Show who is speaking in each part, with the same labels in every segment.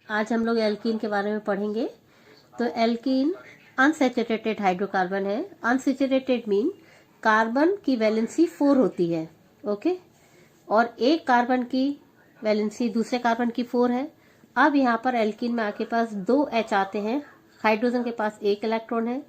Speaker 1: आज हम लोग एल्कीन के बारे में पढ़ेंगे। तो एल्कीन अनसैचुरेटेड हाइड्रोकार्बन है। अनसैचुरेटेड मीन कार्बन की वैलेंसी 4 होती है, ओके, और एक कार्बन की वैलेंसी दूसरे कार्बन की 4 है। अब यहाँ पर एल्कीन में आपके पास 2 H आते हैं। हाइड्रोजन के पास एक इलेक्ट्रॉन है,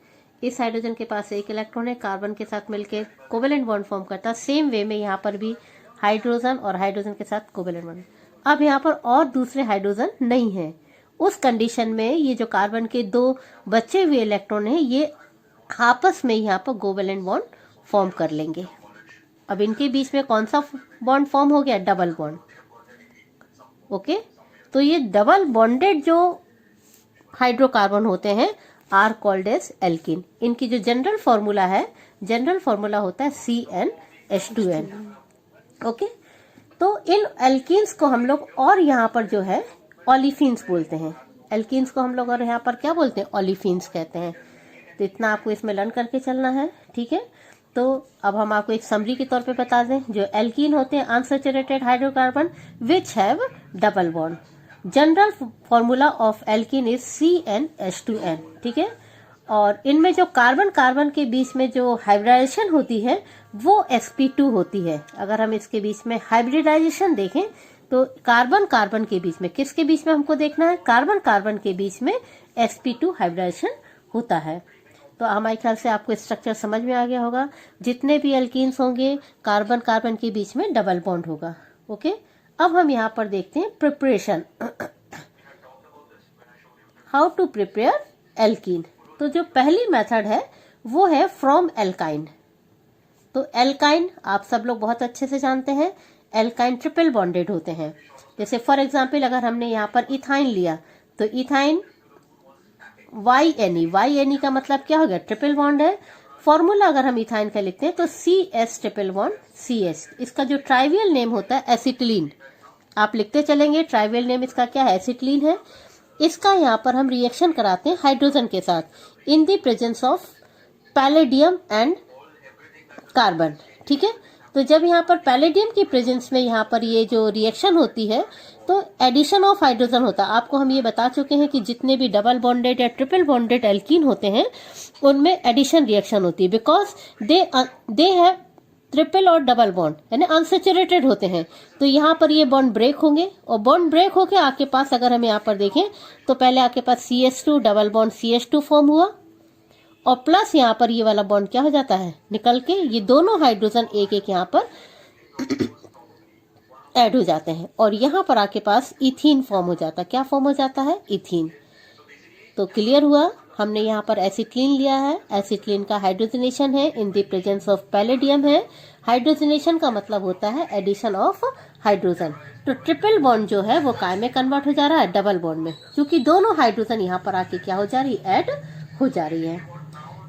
Speaker 1: इस हाइड्रोजन के पास एक इलेक्ट्रॉन है, कार्बन के साथ मिलकर कोवेलेंट बॉन्ड फॉर्म करता है। सेम वे में यहाँ पर भी हाइड्रोजन और हाइड्रोजन के साथ कोवेलेंट बॉन्ड। अब यहाँ पर और दूसरे हाइड्रोजन नहीं है। उस कंडीशन में ये जो कार्बन के 2 बचे हुए इलेक्ट्रॉन हैं ये आपस में यहाँ पर कोवेलेंट बॉन्ड फॉर्म कर लेंगे। अब इनके बीच में कौन सा बॉन्ड फॉर्म हो गया? Double bond, okay. तो ये डबल बॉन्डेड जो हाइड्रोकार्बन होते हैं आर कॉल्ड एज एल्कीन। इनकी जो जनरल फॉर्मूला है, जनरल फॉर्मूला होता है CnH2n, ओके। तो इन एल्कीन्स को हम लोग और यहाँ पर जो है ओलिफिन्स बोलते हैं। एल्कीन्स को हम लोग और यहाँ पर क्या बोलते हैं? ओलिफिन्स कहते हैं। तो इतना आपको इसमें लर्न करके चलना है, ठीक है। तो अब हम आपको एक समरी के तौर पे बता दें। जो एल्कीन होते हैं unsaturated hydrocarbon which have double bond. General formula of alkene is CnH2n, ठीक है। और इनमें जो कार्बन कार्बन के बीच में जो हाइब्रिडाइजेशन होती है वो sp2 होती है। अगर हम इसके बीच में हाइब्रिडाइजेशन देखें तो कार्बन कार्बन के बीच में, किसके बीच में हमको देखना है? कार्बन कार्बन के बीच में sp2 हाइब्रिडाइजेशन होता है। तो हमारे ख्याल से आपको स्ट्रक्चर समझ में आ गया होगा। जितने भी एल्कीन्स होंगे कार्बन कार्बन के बीच में डबल बॉन्ड होगा, ओके। अब हम यहाँ पर देखते हैं preparation, how to prepare alkene. तो जो पहली मेथड है वो है फ्रॉम एल्काइन। तो एल्काइन आप सब लोग बहुत अच्छे से जानते हैं, एल्काइन ट्रिपल बॉन्डेड होते हैं। जैसे फॉर एग्जांपल अगर हमने यहाँ पर इथाइन लिया तो इथाइन YNE का मतलब क्या हो गया? ट्रिपल बॉन्ड है। फॉर्मूला अगर हम इथाइन का लिखते हैं तो CS ट्रिपल बॉन्ड CS। इसका जो ट्राइवियल नेम होता है एसिटिलीन, आप लिखते चलेंगे। ट्राइवियल नेम इसका क्या है? एसिटिलीन है। इसका यहाँ पर हम रिएक्शन कराते हैं हाइड्रोजन के साथ in the presence of palladium and carbon, ठीक है। तो जब यहाँ पर पैलेडियम की प्रेजेंस में यहाँ पर ये जो रिएक्शन होती है तो एडिशन ऑफ हाइड्रोजन होता है। आपको हम ये बता चुके हैं कि जितने भी डबल बॉन्डेड या ट्रिपल बॉन्डेड एल्कीन होते हैं उनमें एडिशन रिएक्शन होती है, बिकॉज दे हैव ट्रिपल और डबल बॉन्ड यानी अनसैचुरेटेड होते हैं। तो यहाँ पर ये बॉन्ड ब्रेक होंगे और बॉन्ड ब्रेक होके आपके पास अगर हम यहाँ पर देखें तो पहले आपके पास CH2 double bond CH2 form हुआ और प्लस यहाँ पर ये वाला बॉन्ड क्या हो जाता है? निकल के ये दोनों हाइड्रोजन एक एक यहाँ पर ऐड हो जाते हैं और यहाँ पर आपके पास इथीन फॉर्म हो जाता है। क्या फॉर्म हो जाता है? इथीन। तो क्लियर हुआ। हमने यहाँ पर एसिटिलीन लिया है, एसिटिलीन का हाइड्रोजनेशन है in the presence of palladium है। हाइड्रोजनेशन का मतलब होता है एडिशन ऑफ हाइड्रोजन। तो ट्रिपल बॉन्ड जो है वो काय में कन्वर्ट हो जा रहा है? डबल बॉन्ड में, क्योंकि दोनों हाइड्रोजन यहाँ पर आके क्या हो जा रही है? ऐड हो जा रही है।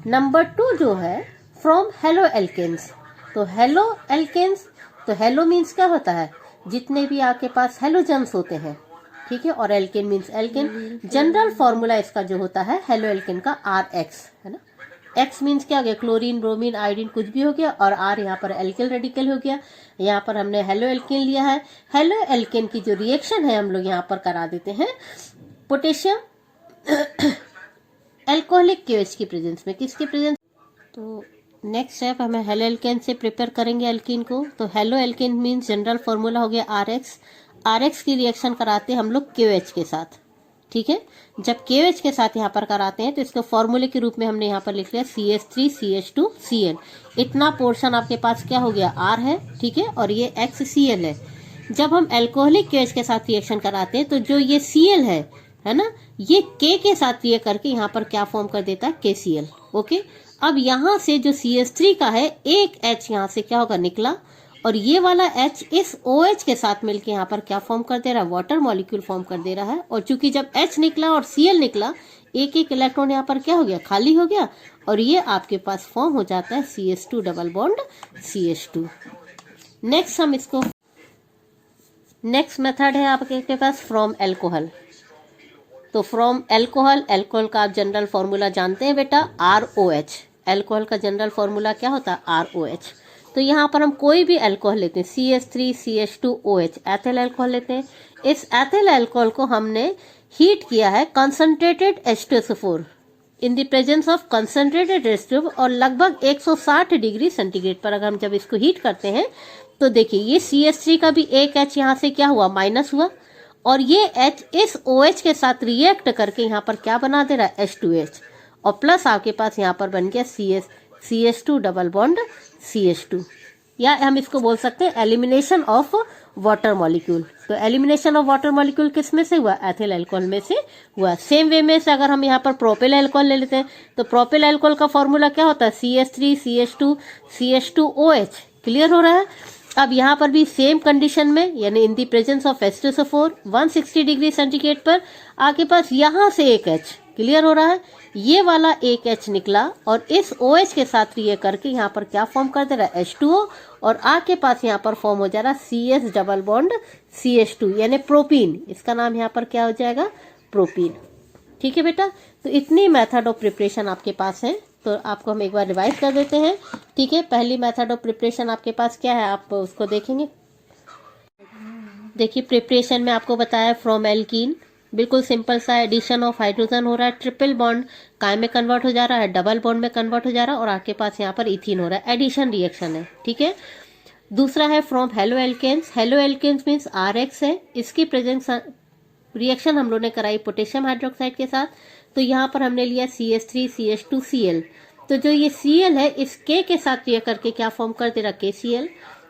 Speaker 1: नंबर 2 जो है फ्रॉम हेलो एल्केन्स। तो हेलो एल्केन्स, तो हेलो मीन्स क्या होता है? जितने भी आपके पास हेलोजन्स होते हैं, ठीक है, और alkane means alkane. General formula इसका जो होता है हेलो एल्केन का RX है ना। X मीन्स क्या हो गया? क्लोरीन, ब्रोमीन, आयोडीन कुछ भी हो गया, और R यहाँ पर एल्किल रेडिकल हो गया। यहाँ पर हमने हेलो एल्केन लिया है। हेलो एल्केन की जो रिएक्शन है हम लोग यहाँ पर करा देते हैं पोटेशियम एल्कोहलिक KOH की प्रेजेंस में। किसकी प्रेजेंस? तो नेक्स्ट स्टेप हमें हेलो एल्केन से प्रिपेयर करेंगे एल्कीन को। तो halo alkane means general formula हो गया RX की रिएक्शन कराते हैं हम लोग KOH के साथ, ठीक है। जब KOH के साथ यहाँ पर कराते हैं तो इसको फॉर्मूले के रूप में हमने यहाँ पर लिख लिया CH3CH2Cl। इतना पोर्शन आपके पास क्या हो गया? R है, ठीक है, और ये XCl है। जब हम एल्कोहलिक KOH के साथ रिएक्शन कराते हैं तो जो ये Cl है ना, ये K के साथ रिएक्ट करके यहाँ पर क्या फॉर्म कर देता है? KCl, okay. अब यहाँ से जो CH3 का है एक H यहाँ से क्या होगा? निकला, और ये वाला H इस OH के साथ मिलके यहाँ पर क्या फॉर्म कर दे रहा है? वाटर मॉलिक्यूल फॉर्म कर दे रहा है। और चूंकि जब H निकला और Cl निकला, एक एक इलेक्ट्रॉन यहाँ पर क्या हो गया? खाली हो गया, और ये आपके पास फॉर्म हो जाता है CH2 double bond CH2। Next हम इसको, नेक्स्ट मेथड है आपके पास फ्रॉम एल्कोहल। तो फ्रॉम एल्कोहल, एल्कोहल का आप जनरल फॉर्मूला जानते हैं बेटा, ROH। एल्कोहल का जनरल फॉर्मूला क्या होता है? ROH। तो यहाँ पर हम कोई भी अल्कोहल लेते हैं, CH3CH2OH एथिल अल्कोहल लेते हैं। इस एथिल अल्कोहल को हमने हीट किया है concentrated H2SO4 in the presence of concentrated H2O और लगभग 160 डिग्री सेंटीग्रेड पर अगर हम जब इसको हीट करते हैं तो देखिए ये CH3 का भी एक H यहाँ से क्या हुआ, माइनस हुआ, और ये H इस OH के साथ रिएक्ट करके यहाँ पर क्या बना दे रहा है, H2H, और प्लस आपके पास यहाँ पर बन गया CH2 डबल बॉन्ड CH2, या हम इसको बोल सकते हैं एलिमिनेशन ऑफ वाटर मॉलिक्यूल। तो एलिमिनेशन ऑफ वाटर मॉलिक्यूल किस में से हुआ, एथिल अल्कोहल में से हुआ। सेम वे में से अगर हम यहाँ पर प्रोपिल अल्कोहल ले लेते हैं तो प्रोपिल अल्कोहल का फॉर्मूला क्या होता है, CH3 CH2 CH2OH। क्लियर हो रहा है। अब यहाँ पर भी सेम कंडीशन में, यानी in the presence of H2SO4 160 degree centigrade पर आपके पास यहाँ से एक H, क्लियर हो रहा है, ये वाला एक H निकला और इस OH के साथ रिएक्ट करके यहाँ पर क्या फॉर्म कर दे रहा है, H2O, और आपके पास यहाँ पर फॉर्म हो जा रहा है CS डबल बॉन्ड CH2 यानी प्रोपीन। इसका नाम यहाँ पर क्या हो जाएगा, प्रोपीन। ठीक है बेटा, तो इतनी मेथड ऑफ प्रिपरेशन आपके पास है, तो आपको हम एक बार रिवाइज कर देते हैं। ठीक है, पहली मेथड ऑफ प्रिपरेशन आपके पास क्या है, आप उसको देखेंगे। देखिए प्रिपरेशन में आपको बताया फ्रॉम एल्कीन, बिल्कुल सिंपल सा एडिशन ऑफ हाइड्रोजन हो रहा है, ट्रिपल बॉन्ड काय में कन्वर्ट हो जा रहा है, डबल बॉन्ड में कन्वर्ट हो जा रहा है, और आपके पास यहाँ पर इथीन हो रहा है, एडिशन रिएक्शन है। ठीक है, दूसरा है from haloalkanes. Haloalkanes means RX है, इसकी प्रेजेंस रिएक्शन हम लोगों ने कराई पोटेशियम हाइड्रोक्साइड के साथ, तो यहाँ पर हमने लिया CH3 CH2 Cl। तो जो ये Cl है इस K के साथ रिएक्ट करके क्या फॉर्म कर दे रहा, KCl,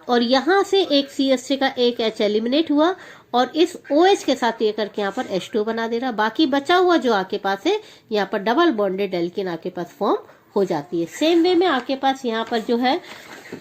Speaker 1: और यहाँ से एक CH3 का एक H एलिमिनेट हुआ और इस OH के साथ रिएक्ट करके यहाँ पर H2 बना दे रहा। बाकी बचा हुआ जो आपके पास है यहाँ पर डबल बॉन्डेड एल्कीन आपके पास फॉर्म हो जाती है। सेम वे में आपके पास यहाँ पर जो है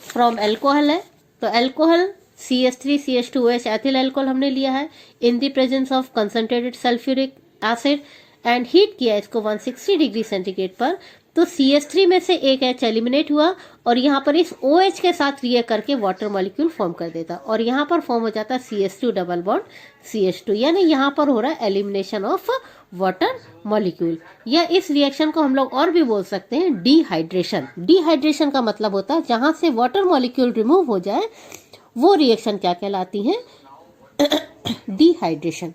Speaker 1: फ्रॉम अल्कोहल है, तो alcohol CH3 CH2OH ethyl alcohol हमने लिया है in the presence of concentrated sulphuric acid and heat किया इसको 160 डिग्री सेंटीग्रेड पर, तो CH3 में से एक H एलिमिनेट हुआ और यहाँ पर इस OH के साथ रिएक्ट करके वाटर मॉलिक्यूल फॉर्म कर देता, और यहाँ पर फॉर्म हो जाता है CH2 डबल बॉन्ड CH2, यानी यहाँ पर हो रहा है एलिमिनेशन ऑफ वाटर मॉलिक्यूल। या इस रिएक्शन को हम लोग और भी बोल सकते हैं डिहाइड्रेशन। डिहाइड्रेशन का मतलब होता है जहाँ से वाटर मॉलिक्यूल रिमूव हो जाए, वो रिएक्शन क्या कहलाती है, डिहाइड्रेशन।